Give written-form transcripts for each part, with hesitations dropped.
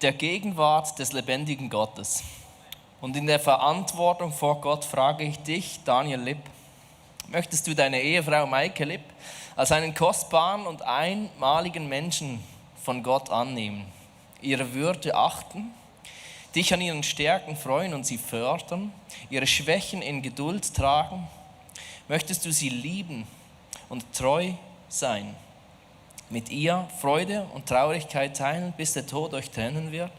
der Gegenwart des lebendigen Gottes. Und in der Verantwortung vor Gott frage ich dich, Daniel Lipp, möchtest du deine Ehefrau Maike Lipp als einen kostbaren und einmaligen Menschen von Gott annehmen, ihre Würde achten, dich an ihren Stärken freuen und sie fördern, ihre Schwächen in Geduld tragen? Möchtest du sie lieben und treu sein, mit ihr Freude und Traurigkeit teilen, bis der Tod euch trennen wird?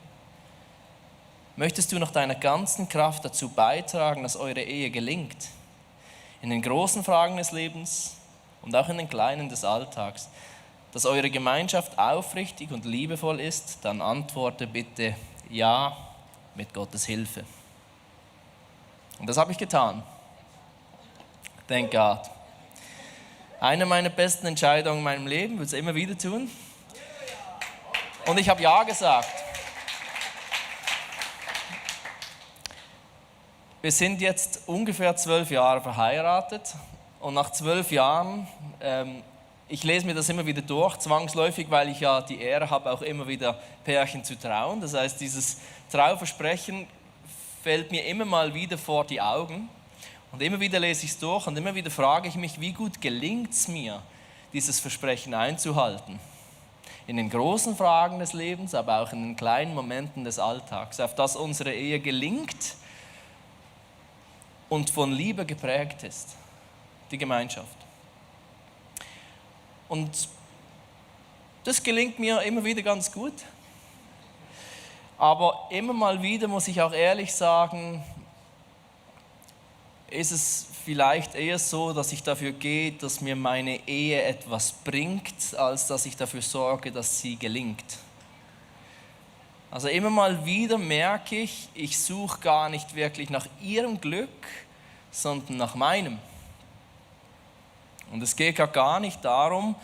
Möchtest du nach deiner ganzen Kraft dazu beitragen, dass eure Ehe gelingt? In den großen Fragen des Lebens und auch in den kleinen des Alltags, dass eure Gemeinschaft aufrichtig und liebevoll ist, dann antworte bitte ja mit Gottes Hilfe. Und das habe ich getan. Thank God. Eine meiner besten Entscheidungen in meinem Leben, will es immer wieder tun. Und ich habe ja gesagt. Wir sind jetzt ungefähr 12 Jahre verheiratet und nach 12 Jahren, ich lese mir das immer wieder durch, zwangsläufig, weil ich ja die Ehre habe, auch immer wieder Pärchen zu trauen. Das heißt, dieses Trauversprechen fällt mir immer mal wieder vor die Augen und immer wieder lese ich es durch und immer wieder frage ich mich, wie gut gelingt es mir, dieses Versprechen einzuhalten. In den großen Fragen des Lebens, aber auch in den kleinen Momenten des Alltags, auf dass unsere Ehe gelingt und von Liebe geprägt ist, die Gemeinschaft. Und das gelingt mir immer wieder ganz gut. Aber immer mal wieder muss ich auch ehrlich sagen, ist es vielleicht eher so, dass ich dafür gehe, dass mir meine Ehe etwas bringt, als dass ich dafür sorge, dass sie gelingt. Also immer mal wieder merke ich suche gar nicht wirklich nach ihrem Glück, sondern nach meinem. Und es geht gar nicht darum,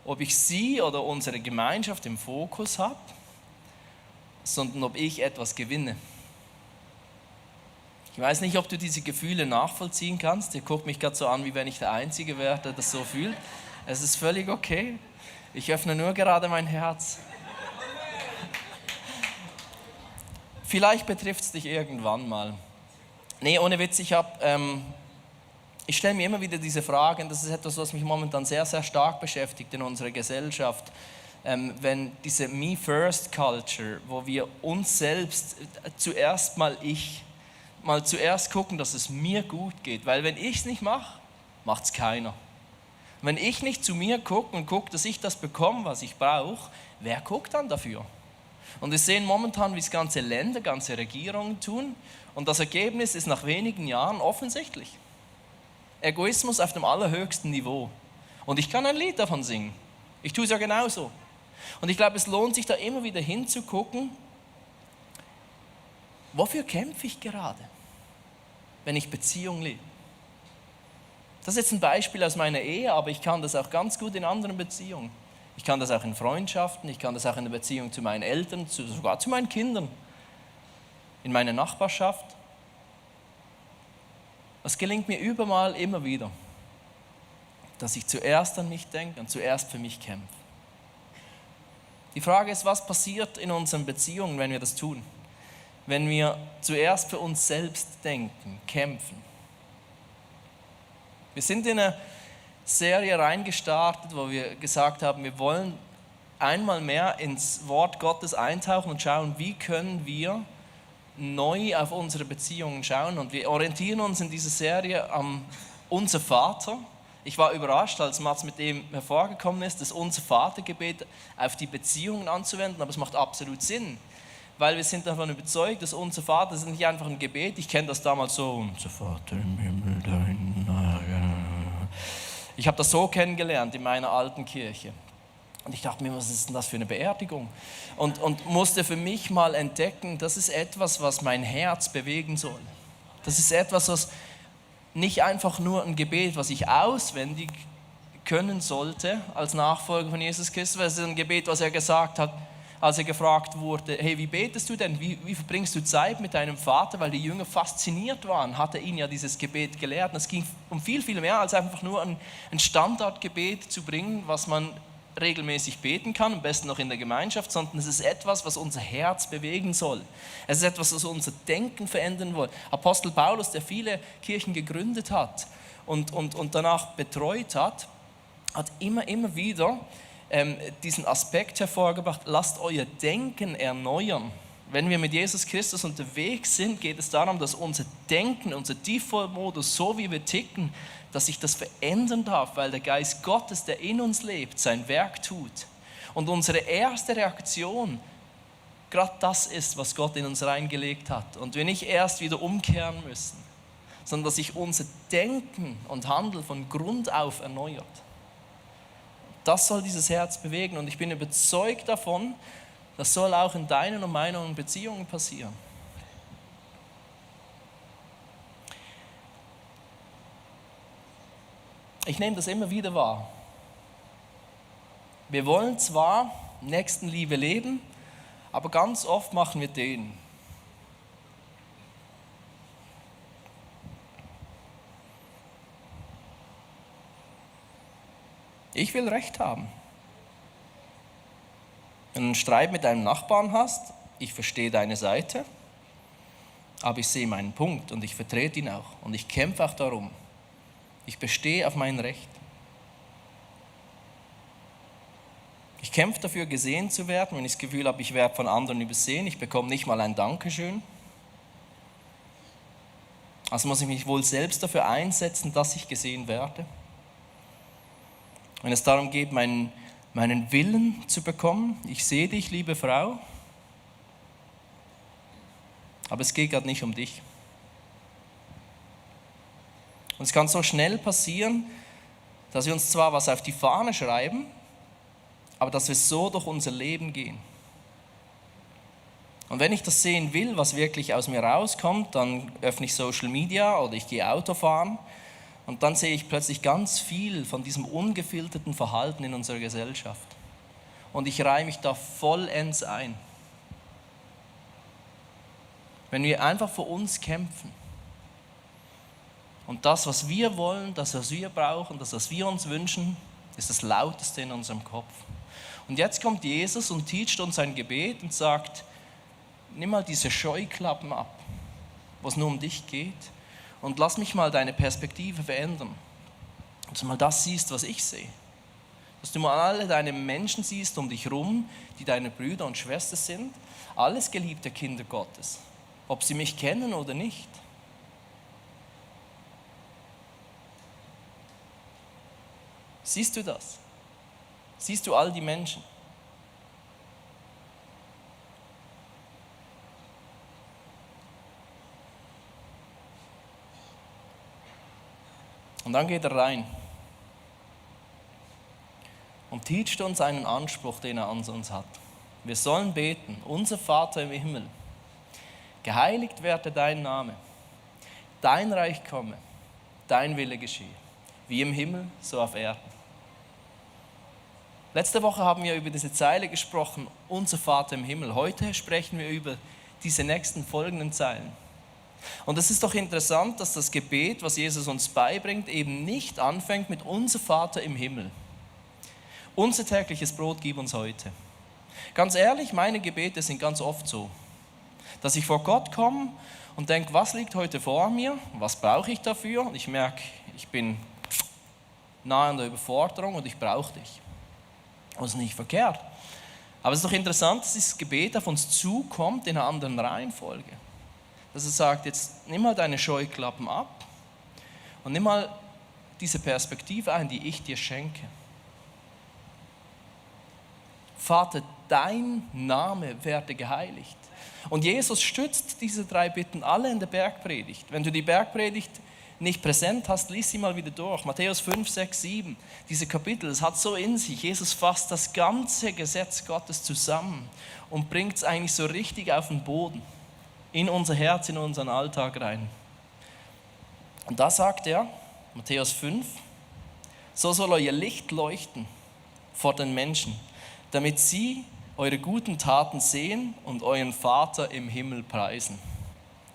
ob ich sie oder unsere Gemeinschaft im Fokus habe, sondern ob ich etwas gewinne. Ich weiß nicht, ob du diese Gefühle nachvollziehen kannst. Ihr guckt mich gerade so an, wie wenn ich der Einzige wäre, der das so fühlt. Es ist völlig okay. Ich öffne nur gerade mein Herz. Vielleicht betrifft es dich irgendwann mal. Nee, ohne Witz, ich stelle mir immer wieder diese Fragen. Das ist etwas, was mich momentan sehr, sehr stark beschäftigt in unserer Gesellschaft. Wenn diese Me-First-Culture, wo wir uns selbst zuerst zuerst gucken, dass es mir gut geht. Weil wenn ich es nicht mache, macht es keiner. Wenn ich nicht zu mir gucke und gucke, dass ich das bekomme, was ich brauche, wer guckt dann dafür? Und wir sehen momentan, wie es ganze Länder, ganze Regierungen tun. Und das Ergebnis ist nach wenigen Jahren offensichtlich. Egoismus auf dem allerhöchsten Niveau. Und ich kann ein Lied davon singen. Ich tue es ja genauso. Und ich glaube, es lohnt sich da immer wieder hinzugucken, wofür kämpfe ich gerade, wenn ich Beziehung lebe. Das ist jetzt ein Beispiel aus meiner Ehe, aber ich kann das auch ganz gut in anderen Beziehungen. Ich kann das auch in Freundschaften, ich kann das auch in der Beziehung zu meinen Eltern, sogar zu meinen Kindern, in meiner Nachbarschaft. Es gelingt mir überall immer wieder, dass ich zuerst an mich denke und zuerst für mich kämpfe. Die Frage ist, was passiert in unseren Beziehungen, wenn wir das tun? Wenn wir zuerst für uns selbst denken, kämpfen. Wir sind in eine Serie reingestartet, wo wir gesagt haben, wir wollen einmal mehr ins Wort Gottes eintauchen und schauen, wie können wir neu auf unsere Beziehungen schauen. Und wir orientieren uns in dieser Serie am Unser Vater. Ich war überrascht, als Mats mit dem hervorgekommen ist, das Unser Vatergebet auf die Beziehungen anzuwenden, aber es macht absolut Sinn. Weil wir sind davon überzeugt, dass unser Vater, das ist nicht einfach ein Gebet. Ich kenne das damals so, unser Vater im Himmel, dein Name. Ich habe das so kennengelernt in meiner alten Kirche. Und ich dachte mir, was ist denn das für eine Beerdigung? Und musste für mich mal entdecken, das ist etwas, was mein Herz bewegen soll. Das ist etwas, was nicht einfach nur ein Gebet, was ich auswendig können sollte als Nachfolger von Jesus Christus, weil es ist ein Gebet, was er gesagt hat, als er gefragt wurde, hey, wie betest du denn? Wie verbringst du Zeit mit deinem Vater? Weil die Jünger fasziniert waren, hat er ihnen ja dieses Gebet gelehrt. Und es ging um viel, viel mehr als einfach nur ein Standardgebet zu bringen, was man regelmäßig beten kann, am besten noch in der Gemeinschaft, sondern es ist etwas, was unser Herz bewegen soll. Es ist etwas, was unser Denken verändern will. Apostel Paulus, der viele Kirchen gegründet hat und danach betreut hat, hat immer wieder diesen Aspekt hervorgebracht, lasst euer Denken erneuern. Wenn wir mit Jesus Christus unterwegs sind, geht es darum, dass unser Denken, unser Default-Modus, so wie wir ticken, dass sich das verändern darf, weil der Geist Gottes, der in uns lebt, sein Werk tut. Und unsere erste Reaktion gerade das ist, was Gott in uns reingelegt hat. Und wir nicht erst wieder umkehren müssen, sondern dass sich unser Denken und Handeln von Grund auf erneuert. Das soll dieses Herz bewegen und ich bin überzeugt davon, das soll auch in deinen und meinen Beziehungen passieren. Ich nehme das immer wieder wahr. Wir wollen zwar Nächstenliebe leben, aber ganz oft machen wir den. Ich will Recht haben. Wenn du einen Streit mit deinem Nachbarn hast, ich verstehe deine Seite, aber ich sehe meinen Punkt und ich vertrete ihn auch und ich kämpfe auch darum. Ich bestehe auf mein Recht. Ich kämpfe dafür, gesehen zu werden, wenn ich das Gefühl habe, ich werde von anderen übersehen. Ich bekomme nicht mal ein Dankeschön. Also muss ich mich wohl selbst dafür einsetzen, dass ich gesehen werde. Wenn es darum geht, meinen Willen zu bekommen, ich sehe dich, liebe Frau, aber es geht gerade nicht um dich. Und es kann so schnell passieren, dass wir uns zwar was auf die Fahne schreiben, aber dass wir so durch unser Leben gehen. Und wenn ich das sehen will, was wirklich aus mir rauskommt, dann öffne ich Social Media oder ich gehe Auto fahren und dann sehe ich plötzlich ganz viel von diesem ungefilterten Verhalten in unserer Gesellschaft. Und ich reihe mich da vollends ein. Wenn wir einfach für uns kämpfen und das, was wir wollen, das, was wir brauchen, das, was wir uns wünschen, ist das Lauteste in unserem Kopf. Und jetzt kommt Jesus und teacht uns ein Gebet und sagt, nimm mal diese Scheuklappen ab, wo es nur um dich geht und lass mich mal deine Perspektive verändern. Dass du mal das siehst, was ich sehe. Dass du mal alle deine Menschen siehst um dich rum, die deine Brüder und Schwestern sind, alles geliebte Kinder Gottes, ob sie mich kennen oder nicht. Siehst du das? Siehst du all die Menschen? Und dann geht er rein und teacht uns einen Anspruch, den er an uns hat. Wir sollen beten, unser Vater im Himmel, geheiligt werde dein Name, dein Reich komme, dein Wille geschehe, wie im Himmel, so auf Erden. Letzte Woche haben wir über diese Zeile gesprochen, unser Vater im Himmel. Heute sprechen wir über diese nächsten folgenden Zeilen. Und es ist doch interessant, dass das Gebet, was Jesus uns beibringt, eben nicht anfängt mit unser Vater im Himmel. Unser tägliches Brot gib uns heute. Ganz ehrlich, meine Gebete sind ganz oft so, dass ich vor Gott komme und denke, was liegt heute vor mir, was brauche ich dafür? Und ich merke, ich bin nahe an der Überforderung und ich brauche dich. Das ist nicht verkehrt. Aber es ist doch interessant, dass dieses Gebet auf uns zukommt in einer anderen Reihenfolge. Dass er sagt, jetzt nimm mal deine Scheuklappen ab und nimm mal diese Perspektive ein, die ich dir schenke. Vater, dein Name werde geheiligt. Und Jesus stützt diese 3 Bitten alle in der Bergpredigt. Wenn du die Bergpredigt nicht präsent hast, lies sie mal wieder durch. Matthäus 5, 6, 7, diese Kapitel, es hat so in sich, Jesus fasst das ganze Gesetz Gottes zusammen und bringt es eigentlich so richtig auf den Boden, in unser Herz, in unseren Alltag rein. Und da sagt er, Matthäus 5, so soll euer Licht leuchten vor den Menschen, damit sie eure guten Taten sehen und euren Vater im Himmel preisen.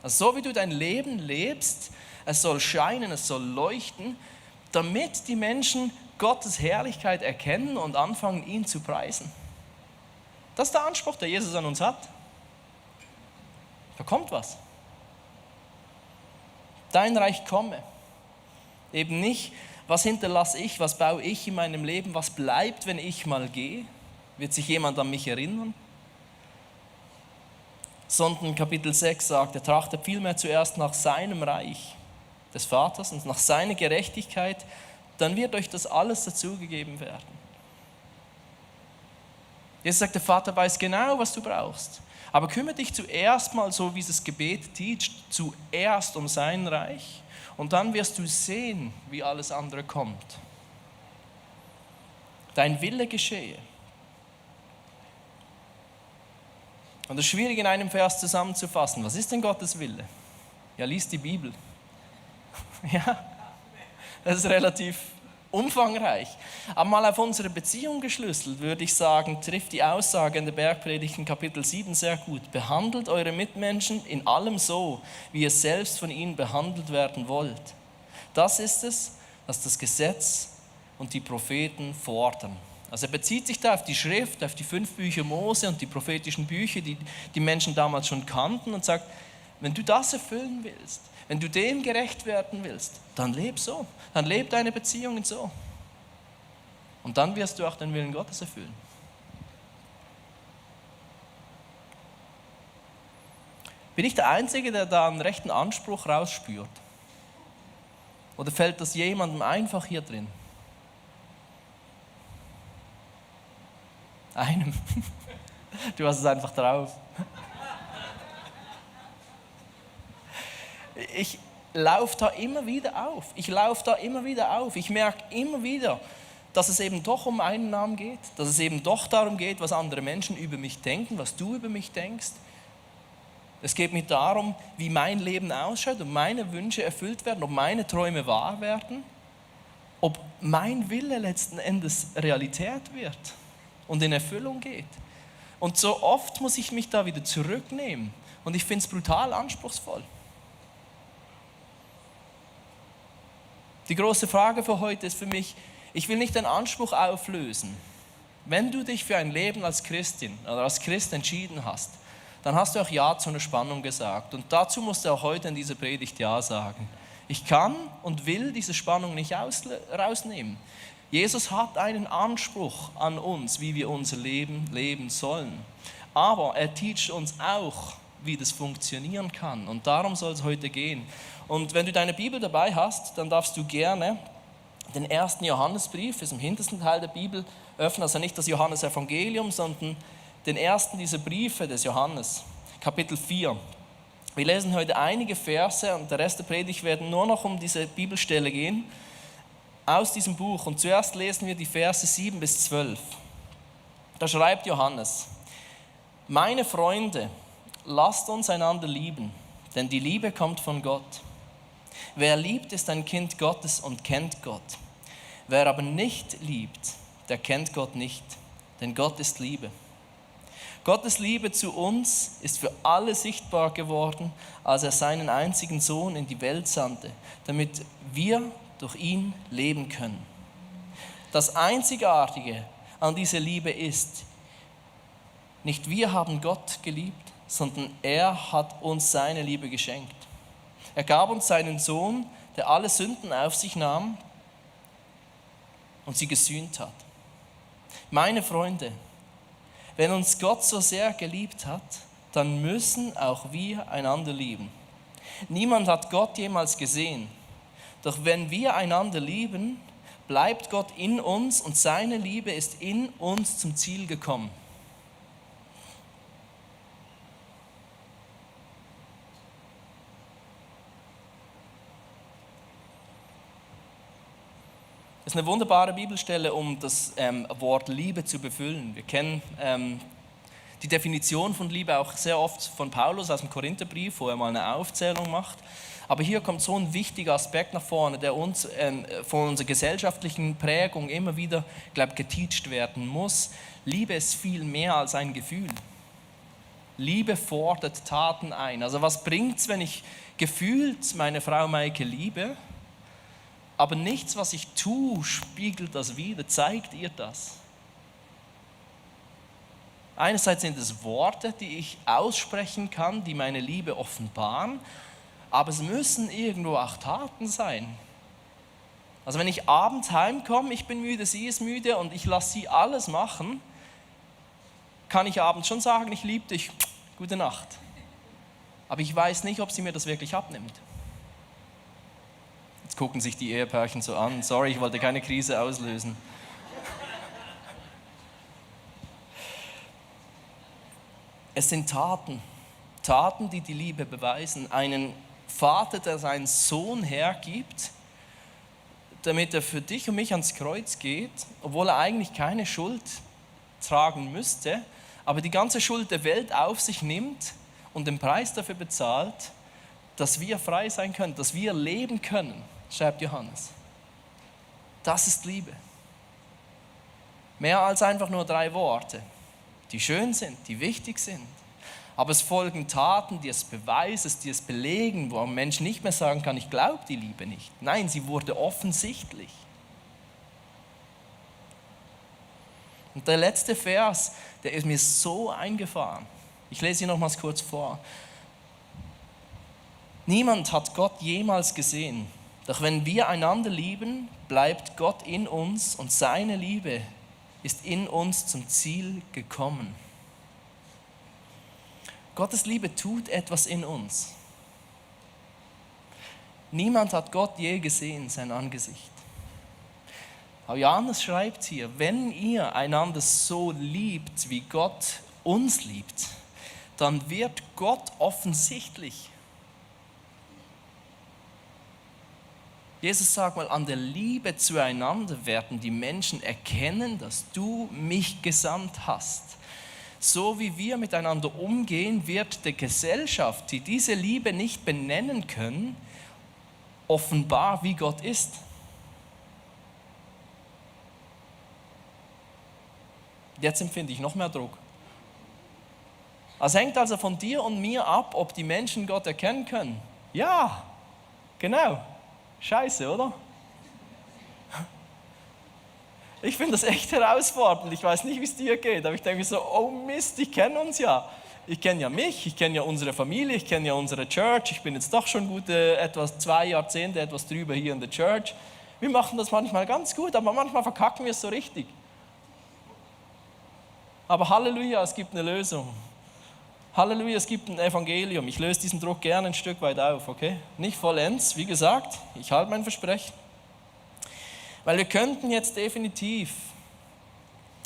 Also so wie du dein Leben lebst, es soll scheinen, es soll leuchten, damit die Menschen Gottes Herrlichkeit erkennen und anfangen, ihn zu preisen. Das ist der Anspruch, der Jesus an uns hat. Da kommt was. Dein Reich komme. Eben nicht, was hinterlasse ich, was baue ich in meinem Leben, was bleibt, wenn ich mal gehe. Wird sich jemand an mich erinnern? Sondern Kapitel 6 sagt, er trachtet vielmehr zuerst nach seinem Reich des Vaters und nach seiner Gerechtigkeit, dann wird euch das alles dazugegeben werden. Jesus sagt, der Vater weiß genau, was du brauchst. Aber kümmere dich zuerst mal, so wie es das Gebet teacht, zuerst um sein Reich. Und dann wirst du sehen, wie alles andere kommt. Dein Wille geschehe. Und das ist schwierig in einem Vers zusammenzufassen. Was ist denn Gottes Wille? Ja, lies die Bibel. Ja, das ist relativ umfangreich. Aber mal auf unsere Beziehung geschlüsselt, würde ich sagen, trifft die Aussage in der Bergpredigt in Kapitel 7 sehr gut. Behandelt eure Mitmenschen in allem so, wie ihr selbst von ihnen behandelt werden wollt. Das ist es, was das Gesetz und die Propheten fordern. Also er bezieht sich da auf die Schrift, auf die 5 Bücher Mose und die prophetischen Bücher, die die Menschen damals schon kannten und sagt, wenn du das erfüllen willst, wenn du dem gerecht werden willst, dann leb so. Dann leb deine Beziehungen so. Und dann wirst du auch den Willen Gottes erfüllen. Bin ich der Einzige, der da einen rechten Anspruch rausspürt? Oder fällt das jemandem einfach hier drin? Einem. Du hast es einfach drauf. Ich laufe da immer wieder auf. Ich merke immer wieder, dass es eben doch um einen Namen geht. Dass es eben doch darum geht, was andere Menschen über mich denken, was du über mich denkst. Es geht mir darum, wie mein Leben ausschaut, ob meine Wünsche erfüllt werden, ob meine Träume wahr werden, ob mein Wille letzten Endes Realität wird und in Erfüllung geht. Und so oft muss ich mich da wieder zurücknehmen. Und ich finde es brutal anspruchsvoll. Die große Frage für heute ist für mich, ich will nicht den Anspruch auflösen. Wenn du dich für ein Leben als Christin oder als Christ entschieden hast, dann hast du auch Ja zu einer Spannung gesagt. Und dazu musst du auch heute in dieser Predigt Ja sagen. Ich kann und will diese Spannung nicht rausnehmen. Jesus hat einen Anspruch an uns, wie wir unser Leben leben sollen. Aber er teacht uns auch, wie das funktionieren kann. Und darum soll es heute gehen. Und wenn du deine Bibel dabei hast, dann darfst du gerne den 1. Johannesbrief, ist im hintersten Teil der Bibel, öffnen. Also nicht das Johannesevangelium, sondern den ersten dieser Briefe des Johannes, Kapitel 4. Wir lesen heute einige Verse und der Rest der Predigt werden nur noch um diese Bibelstelle gehen, aus diesem Buch. Und zuerst lesen wir die Verse 7 bis 12. Da schreibt Johannes: Meine Freunde, lasst uns einander lieben, denn die Liebe kommt von Gott. Wer liebt, ist ein Kind Gottes und kennt Gott. Wer aber nicht liebt, der kennt Gott nicht, denn Gott ist Liebe. Gottes Liebe zu uns ist für alle sichtbar geworden, als er seinen einzigen Sohn in die Welt sandte, damit wir durch ihn leben können. Das Einzigartige an dieser Liebe ist, nicht wir haben Gott geliebt, sondern er hat uns seine Liebe geschenkt. Er gab uns seinen Sohn, der alle Sünden auf sich nahm und sie gesühnt hat. Meine Freunde, wenn uns Gott so sehr geliebt hat, dann müssen auch wir einander lieben. Niemand hat Gott jemals gesehen. Doch wenn wir einander lieben, bleibt Gott in uns und seine Liebe ist in uns zum Ziel gekommen. Das ist eine wunderbare Bibelstelle, um das Wort Liebe zu befüllen. Wir kennen die Definition von Liebe auch sehr oft von Paulus aus dem Korintherbrief, wo er mal eine Aufzählung macht. Aber hier kommt so ein wichtiger Aspekt nach vorne, der uns von unserer gesellschaftlichen Prägung immer wieder, geteacht werden muss. Liebe ist viel mehr als ein Gefühl. Liebe fordert Taten ein. Also was bringt es, wenn ich gefühlt meine Frau Maike liebe, aber nichts, was ich tue, spiegelt das wider, zeigt ihr das. Einerseits sind es Worte, die ich aussprechen kann, die meine Liebe offenbaren, aber es müssen irgendwo auch Taten sein. Also wenn ich abends heimkomme, ich bin müde, sie ist müde und ich lasse sie alles machen, kann ich abends schon sagen, ich liebe dich, gute Nacht. Aber ich weiß nicht, ob sie mir das wirklich abnimmt. Jetzt gucken sich die Ehepärchen so an. Sorry, ich wollte keine Krise auslösen. Es sind Taten, die die Liebe beweisen. Einen Vater, der seinen Sohn hergibt, damit er für dich und mich ans Kreuz geht, obwohl er eigentlich keine Schuld tragen müsste, aber die ganze Schuld der Welt auf sich nimmt und den Preis dafür bezahlt, dass wir frei sein können, dass wir leben können, schreibt Johannes. Das ist Liebe. Mehr als einfach nur 3 Worte, die schön sind, die wichtig sind. Aber es folgen Taten, die es beweisen, die es belegen, wo ein Mensch nicht mehr sagen kann, ich glaube die Liebe nicht. Nein, sie wurde offensichtlich. Und der letzte Vers, der ist mir so eingefahren. Ich lese ihn nochmals kurz vor. Niemand hat Gott jemals gesehen. Doch wenn wir einander lieben, bleibt Gott in uns und seine Liebe ist in uns zum Ziel gekommen. Gottes Liebe tut etwas in uns. Niemand hat Gott je gesehen, sein Angesicht. Aber Johannes schreibt hier, wenn ihr einander so liebt, wie Gott uns liebt, dann wird Gott offensichtlich. Jesus sagt mal, an der Liebe zueinander werden die Menschen erkennen, dass du mich gesandt hast. So wie wir miteinander umgehen, wird der Gesellschaft, die diese Liebe nicht benennen können, offenbar, wie Gott ist. Jetzt empfinde ich noch mehr Druck. Es hängt also von dir und mir ab, ob die Menschen Gott erkennen können. Ja, genau. Scheiße, oder? Ich finde das echt herausfordernd. Ich weiß nicht, wie es dir geht, aber ich denke so, oh Mist, die kennen uns ja. Ich kenne ja mich, ich kenne ja unsere Familie, ich kenne ja unsere Church. Ich bin jetzt doch schon gute 2 Jahrzehnte, etwas drüber hier in der Church. Wir machen das manchmal ganz gut, aber manchmal verkacken wir es so richtig. Aber Halleluja, es gibt eine Lösung. Halleluja, es gibt ein Evangelium. Ich löse diesen Druck gerne ein Stück weit auf, okay? Nicht vollends, wie gesagt, ich halte mein Versprechen. Weil wir könnten jetzt definitiv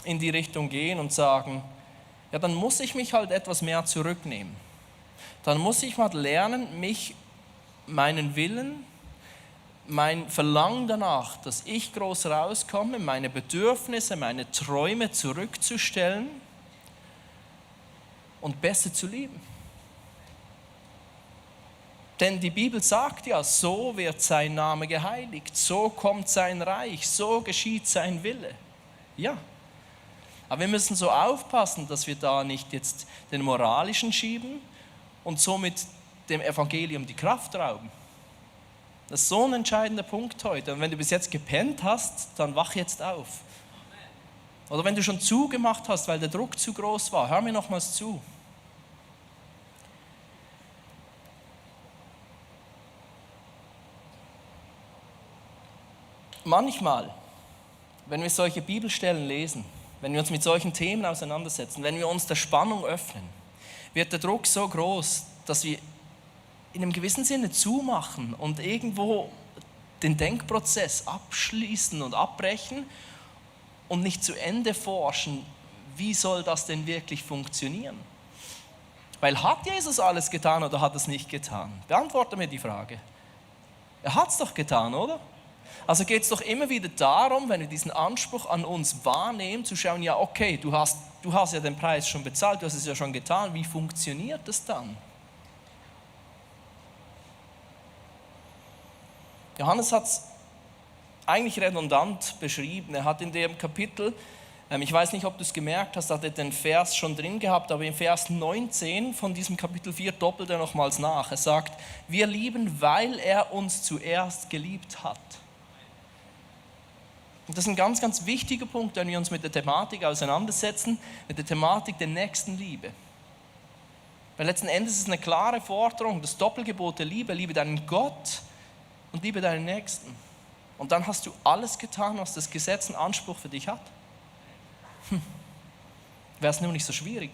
in die Richtung gehen und sagen, ja, dann muss ich mich halt etwas mehr zurücknehmen. Dann muss ich mal lernen, meinen Willen, mein Verlangen danach, dass ich groß rauskomme, meine Bedürfnisse, meine Träume zurückzustellen und besser zu lieben. Denn die Bibel sagt ja, so wird sein Name geheiligt, so kommt sein Reich, so geschieht sein Wille. Ja, aber wir müssen so aufpassen, dass wir da nicht jetzt den Moralischen schieben und somit dem Evangelium die Kraft rauben. Das ist so ein entscheidender Punkt heute. Und wenn du bis jetzt gepennt hast, dann wach jetzt auf. Oder wenn du schon zugemacht hast, weil der Druck zu groß war, hör mir nochmals zu. Manchmal, wenn wir solche Bibelstellen lesen, wenn wir uns mit solchen Themen auseinandersetzen, wenn wir uns der Spannung öffnen, wird der Druck so groß, dass wir in einem gewissen Sinne zumachen und irgendwo den Denkprozess abschließen und abbrechen und nicht zu Ende forschen, wie soll das denn wirklich funktionieren? Weil hat Jesus alles getan oder hat er es nicht getan? Beantworte mir die Frage. Er hat es doch getan, oder? Also geht es doch immer wieder darum, wenn wir diesen Anspruch an uns wahrnehmen, zu schauen, ja okay, du hast ja den Preis schon bezahlt, du hast es ja schon getan, wie funktioniert das dann? Johannes hat es eigentlich redundant beschrieben. Er hat in dem Kapitel, ich weiß nicht, ob du es gemerkt hast, hat er den Vers schon drin gehabt, aber im Vers 19 von diesem Kapitel 4 doppelt er nochmals nach. Er sagt, wir lieben, weil er uns zuerst geliebt hat. Und das ist ein ganz, ganz wichtiger Punkt, wenn wir uns mit der Thematik auseinandersetzen, mit der Thematik der Nächstenliebe. Weil letzten Endes ist es eine klare Forderung, das Doppelgebot der Liebe, liebe deinen Gott und liebe deinen Nächsten. Und dann hast du alles getan, was das Gesetz einen Anspruch für dich hat. Wäre es nur nicht so schwierig.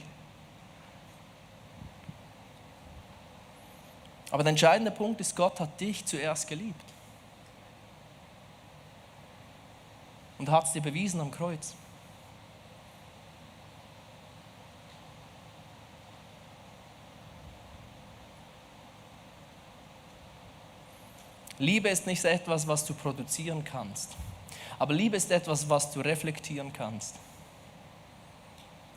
Aber der entscheidende Punkt ist, Gott hat dich zuerst geliebt. Und hat es dir bewiesen am Kreuz. Liebe ist nicht etwas, was du produzieren kannst. Aber Liebe ist etwas, was du reflektieren kannst.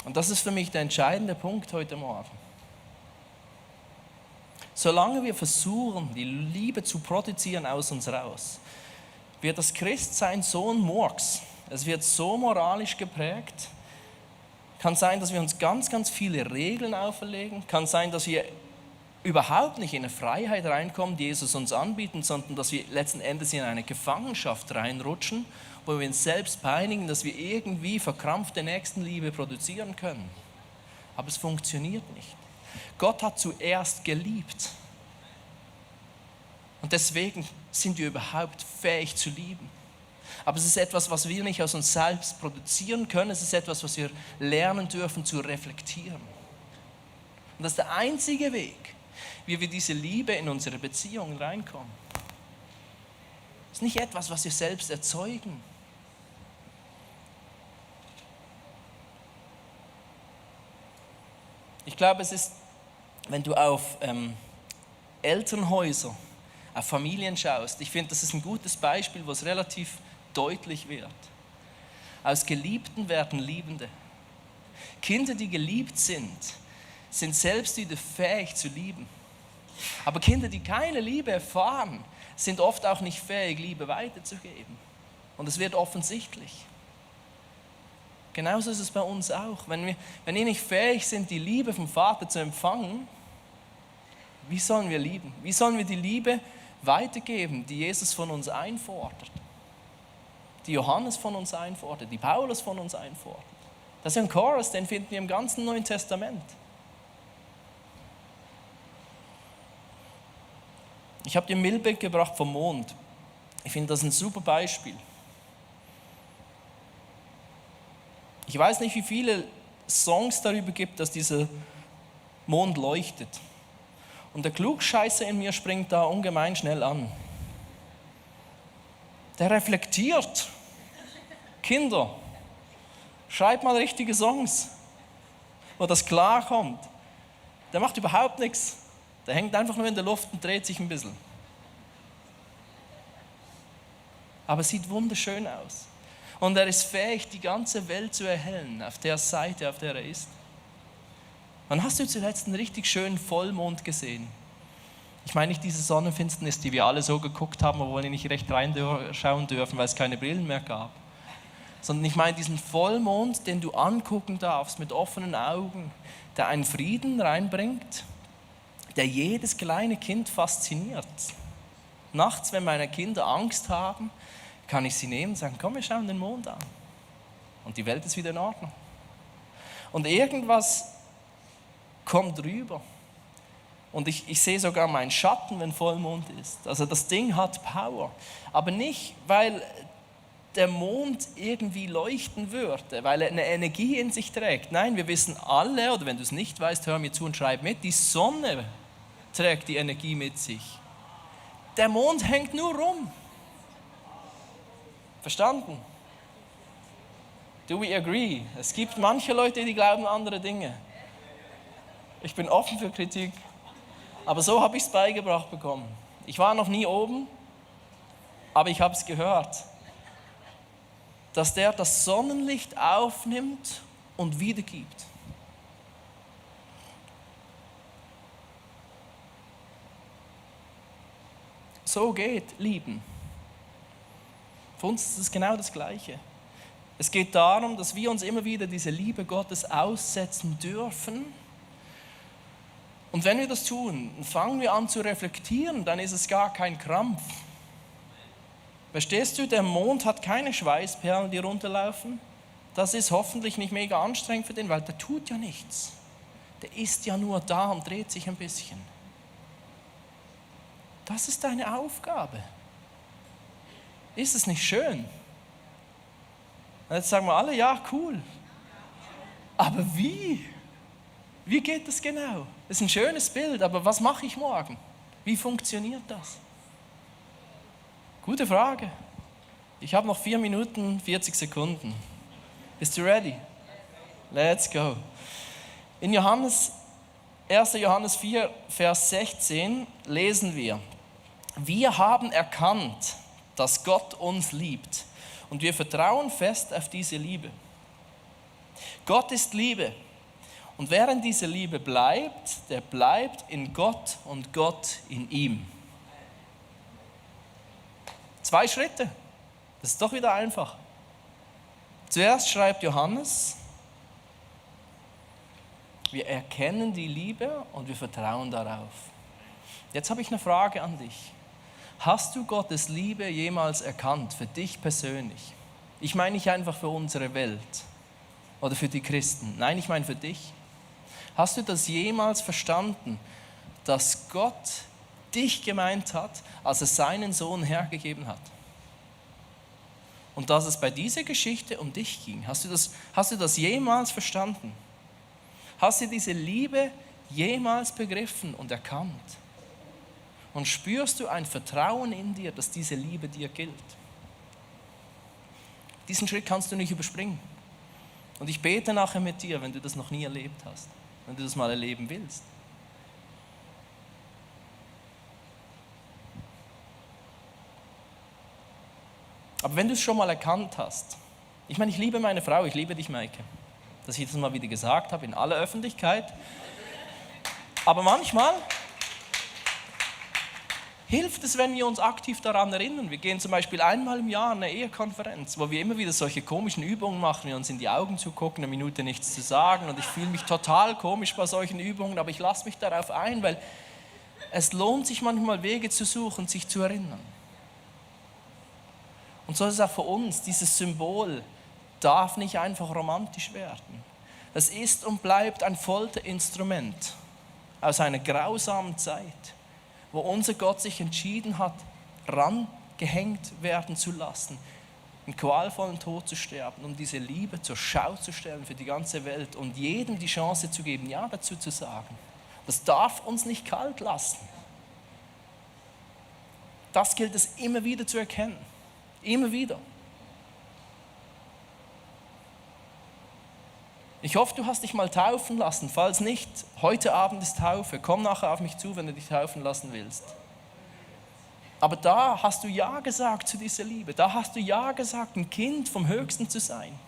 Und das ist für mich der entscheidende Punkt heute Morgen. Solange wir versuchen, die Liebe zu produzieren aus uns raus, wird das Christsein so ein Murks. Es wird so moralisch geprägt. Kann sein, dass wir uns ganz, ganz viele Regeln auferlegen. Kann sein, dass wir überhaupt nicht in eine Freiheit reinkommen, die Jesus uns anbietet, sondern dass wir letzten Endes in eine Gefangenschaft reinrutschen, wo wir uns selbst peinigen, dass wir irgendwie verkrampfte Nächstenliebe produzieren können. Aber es funktioniert nicht. Gott hat zuerst geliebt. Und deswegen sind wir überhaupt fähig zu lieben. Aber es ist etwas, was wir nicht aus uns selbst produzieren können. Es ist etwas, was wir lernen dürfen zu reflektieren. Und das ist der einzige Weg, wie wir diese Liebe in unsere Beziehungen reinkommen. Es ist nicht etwas, was wir selbst erzeugen. Ich glaube, es ist, wenn du auf Elternhäuser, auf Familien schaust, ich finde, das ist ein gutes Beispiel, wo es relativ deutlich wird. Aus Geliebten werden Liebende. Kinder, die geliebt sind, sind selbst wieder fähig zu lieben. Aber Kinder, die keine Liebe erfahren, sind oft auch nicht fähig, Liebe weiterzugeben. Und es wird offensichtlich. Genauso ist es bei uns auch. Wenn wir nicht fähig sind, die Liebe vom Vater zu empfangen, wie sollen wir lieben? Wie sollen wir die Liebe weitergeben, die Jesus von uns einfordert? Die Johannes von uns einfordert, die Paulus von uns einfordert. Das ist ein Chorus, den finden wir im ganzen Neuen Testament. Ich habe dir ein Bildbild gebracht vom Mond. Ich finde das ein super Beispiel. Ich weiß nicht, wie viele Songs darüber gibt, dass dieser Mond leuchtet. Und der Klugscheißer in mir springt da ungemein schnell an. Der reflektiert. Kinder, schreibt mal richtige Songs, wo das klar kommt. Der macht überhaupt nichts. Der hängt einfach nur in der Luft und dreht sich ein bisschen. Aber es sieht wunderschön aus. Und er ist fähig, die ganze Welt zu erhellen, auf der Seite, auf der er ist. Wann hast du zuletzt einen richtig schönen Vollmond gesehen? Ich meine nicht diese Sonnenfinsternis, die wir alle so geguckt haben, obwohl wir nicht recht reinschauen dürfen, weil es keine Brillen mehr gab. Sondern ich meine diesen Vollmond, den du angucken darfst mit offenen Augen, der einen Frieden reinbringt, der jedes kleine Kind fasziniert. Nachts, wenn meine Kinder Angst haben, kann ich sie nehmen und sagen, komm, wir schauen den Mond an. Und die Welt ist wieder in Ordnung. Und irgendwas kommt rüber. Und ich sehe sogar meinen Schatten, wenn Vollmond ist. Also das Ding hat Power. Aber nicht, weil der Mond irgendwie leuchten würde, weil er eine Energie in sich trägt. Nein, wir wissen alle, oder wenn du es nicht weißt, hör mir zu und schreib mit, die Sonne trägt die Energie mit sich. Der Mond hängt nur rum. Verstanden? Do we agree? Es gibt manche Leute, die glauben andere Dinge. Ich bin offen für Kritik. Aber so habe ich es beigebracht bekommen. Ich war noch nie oben, aber ich habe es gehört. Dass der das Sonnenlicht aufnimmt und wiedergibt. So geht Lieben. Für uns ist es genau das Gleiche. Es geht darum, dass wir uns immer wieder diese Liebe Gottes aussetzen dürfen. Und wenn wir das tun, fangen wir an zu reflektieren, dann ist es gar kein Krampf. Verstehst du, der Mond hat keine Schweißperlen, die runterlaufen. Das ist hoffentlich nicht mega anstrengend für den, weil der tut ja nichts. Der ist ja nur da und dreht sich ein bisschen. Das ist deine Aufgabe. Ist es nicht schön? Und jetzt sagen wir alle, ja, cool. Aber wie? Wie geht das genau? Das ist ein schönes Bild, aber was mache ich morgen? Wie funktioniert das? Gute Frage. Ich habe noch 4 Minuten, 40 Sekunden. Bist du ready? Let's go. In 1. Johannes 4, Vers 16 lesen wir: Wir haben erkannt, dass Gott uns liebt und wir vertrauen fest auf diese Liebe. Gott ist Liebe und wer in dieser Liebe bleibt, der bleibt in Gott und Gott in ihm. 2 Schritte, das ist doch wieder einfach. Zuerst schreibt Johannes: Wir erkennen die Liebe und wir vertrauen darauf. Jetzt habe ich eine Frage an dich. Hast du Gottes Liebe jemals erkannt, für dich persönlich? Ich meine nicht einfach für unsere Welt oder für die Christen. Nein, ich meine für dich. Hast du das jemals verstanden, dass Gott dich gemeint hat, als er seinen Sohn hergegeben hat? Und dass es bei dieser Geschichte um dich ging. Hast du das jemals verstanden? Hast du diese Liebe jemals begriffen und erkannt? Und spürst du ein Vertrauen in dir, dass diese Liebe dir gilt? Diesen Schritt kannst du nicht überspringen. Und ich bete nachher mit dir, wenn du das noch nie erlebt hast, wenn du das mal erleben willst. Aber wenn du es schon mal erkannt hast, ich meine, ich liebe meine Frau, ich liebe dich, Maike, dass ich das mal wieder gesagt habe in aller Öffentlichkeit. Aber manchmal hilft es, wenn wir uns aktiv daran erinnern. Wir gehen zum Beispiel einmal im Jahr an eine Ehekonferenz, wo wir immer wieder solche komischen Übungen machen, wir uns in die Augen zugucken, eine Minute nichts zu sagen, und ich fühle mich total komisch bei solchen Übungen, aber ich lasse mich darauf ein, weil es lohnt sich manchmal Wege zu suchen, sich zu erinnern. Und so ist es auch für uns, dieses Symbol darf nicht einfach romantisch werden. Es ist und bleibt ein Folterinstrument aus einer grausamen Zeit, wo unser Gott sich entschieden hat, rangehängt werden zu lassen, einen qualvollen Tod zu sterben, um diese Liebe zur Schau zu stellen für die ganze Welt und jedem die Chance zu geben, Ja dazu zu sagen. Das darf uns nicht kalt lassen. Das gilt es immer wieder zu erkennen. Immer wieder. Ich hoffe, du hast dich mal taufen lassen. Falls nicht, heute Abend ist Taufe. Komm nachher auf mich zu, wenn du dich taufen lassen willst. Aber da hast du Ja gesagt zu dieser Liebe. Da hast du Ja gesagt, ein Kind vom Höchsten zu sein.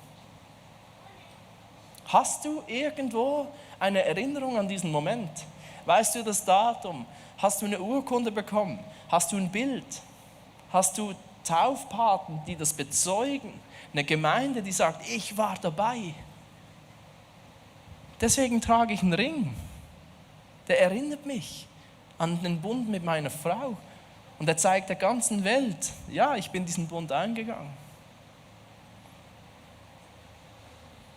Hast du irgendwo eine Erinnerung an diesen Moment? Weißt du das Datum? Hast du eine Urkunde bekommen? Hast du ein Bild? Hast du Taufpaten, die das bezeugen? Eine Gemeinde, die sagt, ich war dabei. Deswegen trage ich einen Ring. Der erinnert mich an den Bund mit meiner Frau. Und er zeigt der ganzen Welt, ja, ich bin diesen Bund eingegangen.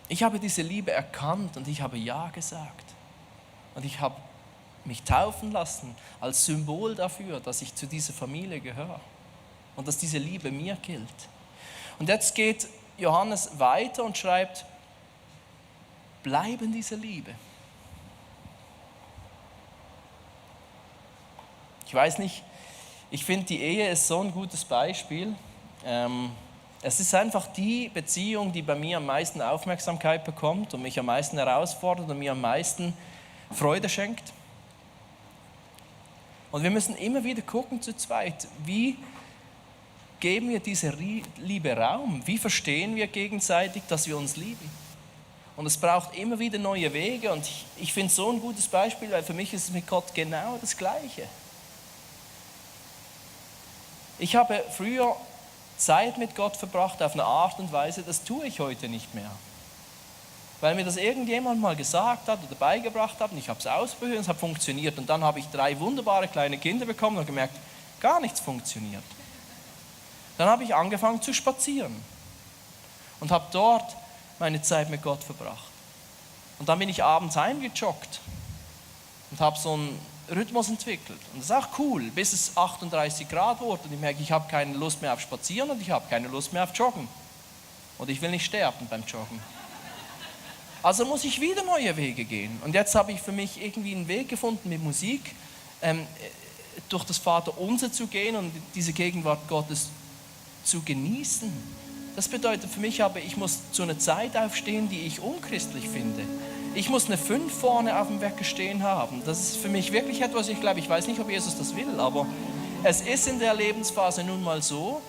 Ich habe diese Liebe erkannt und ich habe Ja gesagt. Und ich habe mich taufen lassen als Symbol dafür, dass ich zu dieser Familie gehöre. Und dass diese Liebe mir gilt. Und jetzt geht Johannes weiter und schreibt, bleib in dieser Liebe. Ich weiß nicht, ich finde, die Ehe ist so ein gutes Beispiel. Es ist einfach die Beziehung, die bei mir am meisten Aufmerksamkeit bekommt und mich am meisten herausfordert und mir am meisten Freude schenkt. Und wir müssen immer wieder gucken zu zweit, wie geben wir dieser Liebe Raum? Wie verstehen wir gegenseitig, dass wir uns lieben? Und es braucht immer wieder neue Wege und ich finde es so ein gutes Beispiel, weil für mich ist es mit Gott genau das Gleiche. Ich habe früher Zeit mit Gott verbracht auf eine Art und Weise, das tue ich heute nicht mehr. Weil mir das irgendjemand mal gesagt hat oder beigebracht hat und ich habe es ausprobiert und es hat funktioniert. Und dann habe ich 3 wunderbare kleine Kinder bekommen und gemerkt, gar nichts funktioniert. Dann habe ich angefangen zu spazieren und habe dort meine Zeit mit Gott verbracht. Und dann bin ich abends heimgejoggt und habe so einen Rhythmus entwickelt. Und das ist auch cool, bis es 38 Grad wurde und ich merke, ich habe keine Lust mehr auf Spazieren und ich habe keine Lust mehr auf Joggen. Und ich will nicht sterben beim Joggen. Also muss ich wieder neue Wege gehen. Und jetzt habe ich für mich irgendwie einen Weg gefunden mit Musik, durch das Vaterunser zu gehen und diese Gegenwart Gottes zu genießen. Das bedeutet für mich aber, ich muss zu einer Zeit aufstehen, die ich unchristlich finde. Ich muss eine 5 vorne auf dem Wecker stehen haben. Das ist für mich wirklich etwas, ich glaube, ich weiß nicht, ob Jesus das will, aber es ist in der Lebensphase nun mal so.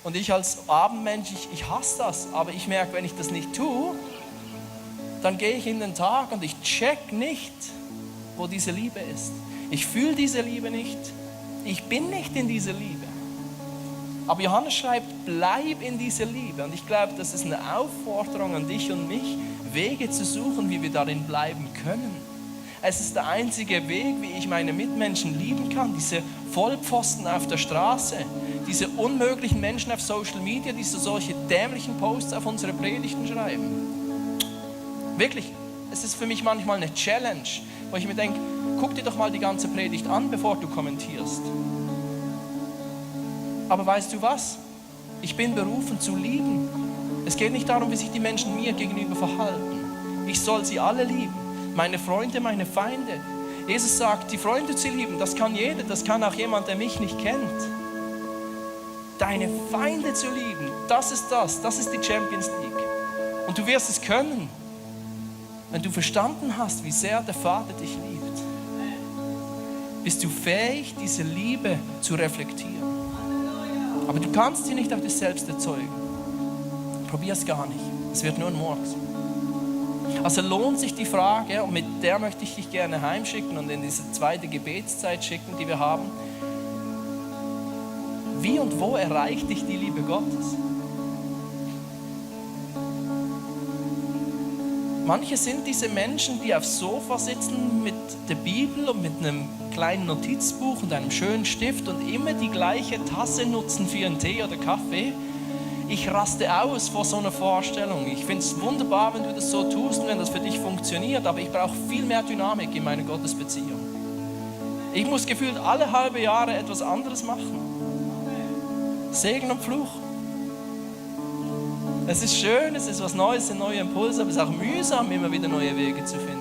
Und ich als Abendmensch, ich hasse das, aber ich merke, wenn ich das nicht tue, dann gehe ich in den Tag und ich check nicht, wo diese Liebe ist. Ich fühle diese Liebe nicht, ich bin nicht in dieser Liebe. Aber Johannes schreibt, bleib in dieser Liebe. Und ich glaube, das ist eine Aufforderung an dich und mich, Wege zu suchen, wie wir darin bleiben können. Es ist der einzige Weg, wie ich meine Mitmenschen lieben kann. Diese Vollpfosten auf der Straße, diese unmöglichen Menschen auf Social Media, die solche dämlichen Posts auf unsere Predigten schreiben. Wirklich, es ist für mich manchmal eine Challenge, wo ich mir denke, guck dir doch mal die ganze Predigt an, bevor du kommentierst. Aber weißt du was? Ich bin berufen zu lieben. Es geht nicht darum, wie sich die Menschen mir gegenüber verhalten. Ich soll sie alle lieben. Meine Freunde, meine Feinde. Jesus sagt, die Freunde zu lieben, das kann jeder, das kann auch jemand, der mich nicht kennt. Deine Feinde zu lieben, das ist die Champions League. Und du wirst es können, wenn du verstanden hast, wie sehr der Vater dich liebt. Bist du fähig, diese Liebe zu reflektieren. Aber du kannst sie nicht auf dich selbst erzeugen. Probier es gar nicht. Es wird nur ein Murks. Also lohnt sich die Frage, und mit der möchte ich dich gerne heimschicken und in diese zweite Gebetszeit schicken, die wir haben. Wie und wo erreicht dich die Liebe Gottes? Manche sind diese Menschen, die aufs Sofa sitzen mit der Bibel und mit einem kleinen Notizbuch und einem schönen Stift und immer die gleiche Tasse nutzen für einen Tee oder Kaffee. Ich raste aus vor so einer Vorstellung. Ich finde es wunderbar, wenn du das so tust und wenn das für dich funktioniert, aber ich brauche viel mehr Dynamik in meiner Gottesbeziehung. Ich muss gefühlt alle halbe Jahre etwas anderes machen. Segen und Fluch. Es ist schön, es ist was Neues, sind neue Impulse, aber es ist auch mühsam, immer wieder neue Wege zu finden.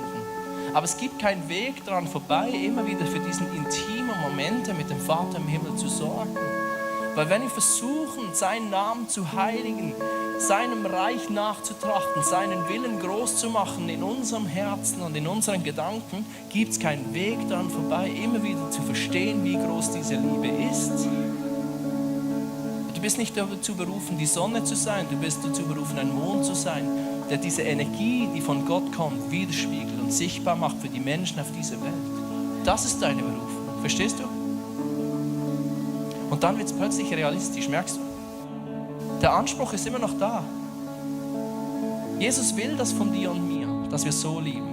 Aber es gibt keinen Weg daran vorbei, immer wieder für diesen intimen Momente mit dem Vater im Himmel zu sorgen. Weil wenn wir versuchen, seinen Namen zu heiligen, seinem Reich nachzutrachten, seinen Willen groß zu machen in unserem Herzen und in unseren Gedanken, gibt es keinen Weg daran vorbei, immer wieder zu verstehen, wie groß diese Liebe ist. Du bist nicht dazu berufen, die Sonne zu sein, du bist dazu berufen, ein Mond zu sein, der diese Energie, die von Gott kommt, widerspiegelt und sichtbar macht für die Menschen auf dieser Welt. Das ist deine Berufung. Verstehst du? Und dann wird es plötzlich realistisch, merkst du? Der Anspruch ist immer noch da. Jesus will das von dir und mir, dass wir so lieben.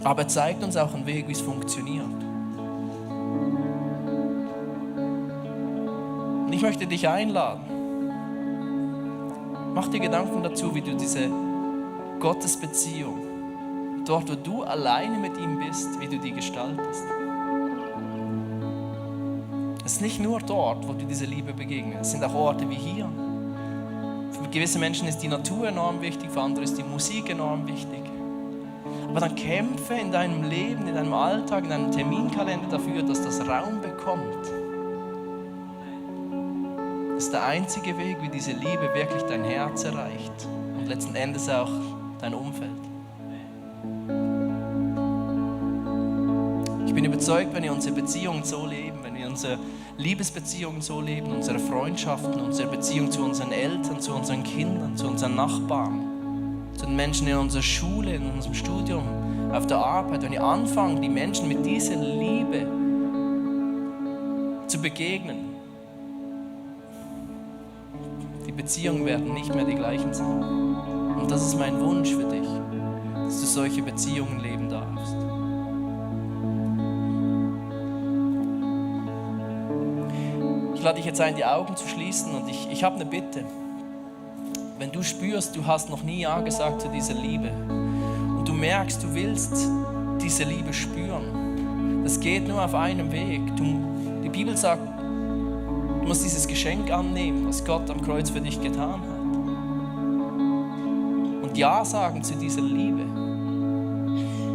Aber er zeigt uns auch einen Weg, wie es funktioniert. Und ich möchte dich einladen. Mach dir Gedanken dazu, wie du diese Gottesbeziehung, dort wo du alleine mit ihm bist, wie du die gestaltest. Es ist nicht nur dort, wo du diese Liebe begegnest. Es sind auch Orte wie hier. Für gewisse Menschen ist die Natur enorm wichtig, für andere ist die Musik enorm wichtig. Aber dann kämpfe in deinem Leben, in deinem Alltag, in deinem Terminkalender dafür, dass das Raum bekommt. Das ist der einzige Weg, wie diese Liebe wirklich dein Herz erreicht und letzten Endes auch dein Umfeld. Ich bin überzeugt, wenn wir unsere Beziehungen so leben, wenn wir unsere Liebesbeziehungen so leben, unsere Freundschaften, unsere Beziehung zu unseren Eltern, zu unseren Kindern, zu unseren Nachbarn, zu den Menschen in unserer Schule, in unserem Studium, auf der Arbeit, wenn wir anfangen, die Menschen mit dieser Liebe zu begegnen, die Beziehungen werden nicht mehr die gleichen sein. Und das ist mein Wunsch für dich, dass du solche Beziehungen leben darfst. Ich lade dich jetzt ein, die Augen zu schließen und ich habe eine Bitte. Wenn du spürst, du hast noch nie Ja gesagt zu dieser Liebe und du merkst, du willst diese Liebe spüren, das geht nur auf einem Weg. Die Bibel sagt, du musst dieses Geschenk annehmen, was Gott am Kreuz für dich getan hat. Und Ja sagen zu dieser Liebe.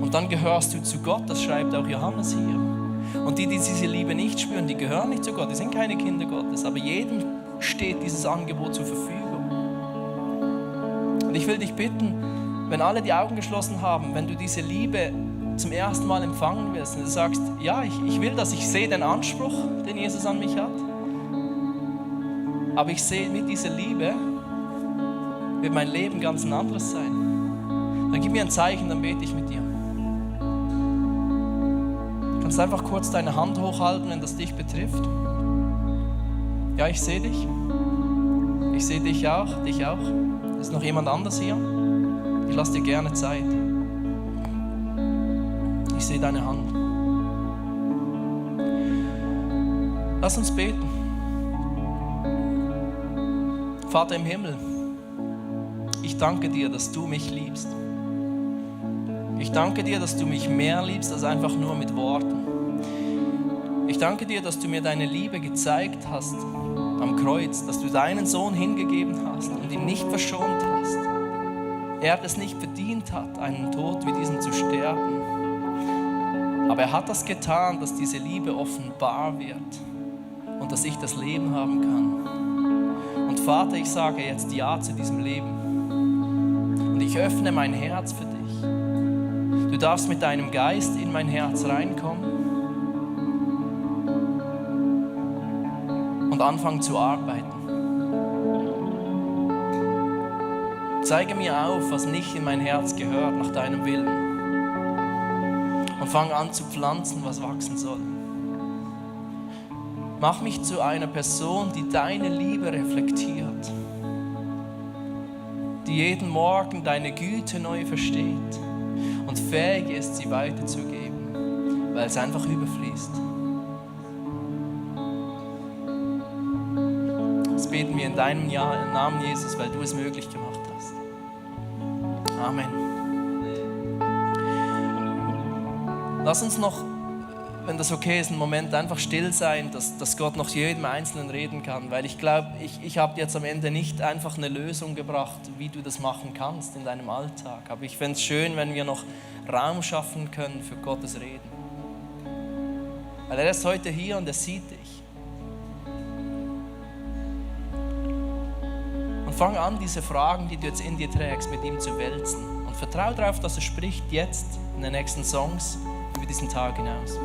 Und dann gehörst du zu Gott, das schreibt auch Johannes hier. Und die diese Liebe nicht spüren, die gehören nicht zu Gott, die sind keine Kinder Gottes. Aber jedem steht dieses Angebot zur Verfügung. Und ich will dich bitten, wenn alle die Augen geschlossen haben, wenn du diese Liebe zum ersten Mal empfangen wirst und du sagst, ja, ich will das, ich sehe den Anspruch, den Jesus an mich hat. Aber ich sehe, mit dieser Liebe wird mein Leben ganz ein anderes sein. Dann gib mir ein Zeichen, dann bete ich mit dir. Du kannst einfach kurz deine Hand hochhalten, wenn das dich betrifft. Ja, ich sehe dich. Ich sehe dich auch. Ist noch jemand anders hier? Ich lasse dir gerne Zeit. Ich sehe deine Hand. Lass uns beten. Vater im Himmel, ich danke dir, dass du mich liebst. Ich danke dir, dass du mich mehr liebst als einfach nur mit Worten. Ich danke dir, dass du mir deine Liebe gezeigt hast am Kreuz, dass du deinen Sohn hingegeben hast und ihn nicht verschont hast. Er hat es nicht verdient hat, einen Tod wie diesen zu sterben. Aber er hat das getan, dass diese Liebe offenbar wird und dass ich das Leben haben kann. Und Vater, ich sage jetzt Ja zu diesem Leben. Und ich öffne mein Herz für dich. Du darfst mit deinem Geist in mein Herz reinkommen und anfangen zu arbeiten. Zeige mir auf, was nicht in mein Herz gehört, nach deinem Willen. Und fange an zu pflanzen, was wachsen soll. Mach mich zu einer Person, die deine Liebe reflektiert, die jeden Morgen deine Güte neu versteht und fähig ist, sie weiterzugeben, weil es einfach überfließt. Das beten wir in deinem Namen, Jesus, weil du es möglich gemacht hast. Amen. Lass uns noch, wenn das okay ist, einen Moment einfach still sein, dass Gott noch jedem Einzelnen reden kann. Weil ich glaube, ich habe jetzt am Ende nicht einfach eine Lösung gebracht, wie du das machen kannst in deinem Alltag. Aber ich fände es schön, wenn wir noch Raum schaffen können für Gottes Reden. Weil er ist heute hier und er sieht dich. Und fang an, diese Fragen, die du jetzt in dir trägst, mit ihm zu wälzen. Und vertraue darauf, dass er spricht jetzt in den nächsten Songs über diesen Tag hinaus.